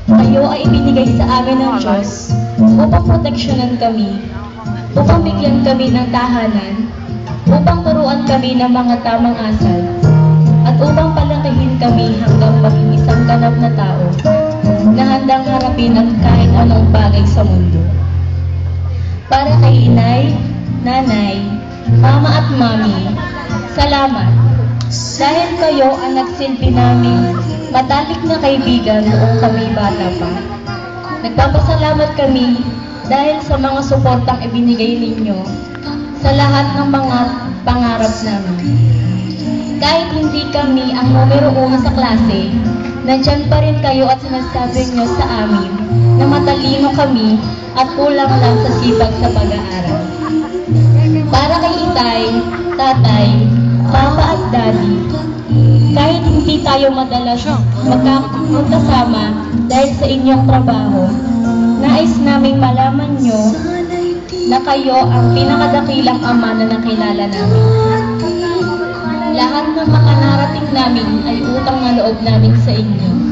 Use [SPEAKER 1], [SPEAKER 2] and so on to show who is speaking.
[SPEAKER 1] Kayo ay ibinigay sa amin ng Diyos upang proteksyonan kami, upang bigyan kami ng tahanan, upang turuan kami ng mga tamang asal, at upang palakihin kami hanggang maging isang ganap na tao na handang harapin ang kahit anong bagay sa mundo. Para kay inay, nanay, mama at mami, salamat. Dahil kayo ang nagsilbi namin matalik na kaibigan noong kami bata pa. Nagpapasalamat kami dahil sa mga suportang ibinigay ninyo sa lahat ng mga pangarap namin. Kahit hindi kami ang numero 1 sa klase, nandyan pa rin kayo at sinasabi nyo sa amin na matalino kami at kulang lang sa sipag sa pag-aaral. Para kay itay, tatay, papa at daddy, kahit hindi tayo madalas magkasama dahil sa inyong trabaho, nais naming malaman nyo na kayo ang pinakadakilang ama na nakilala namin. Lahat ng mga narating namin ay utang na loob namin sa inyo.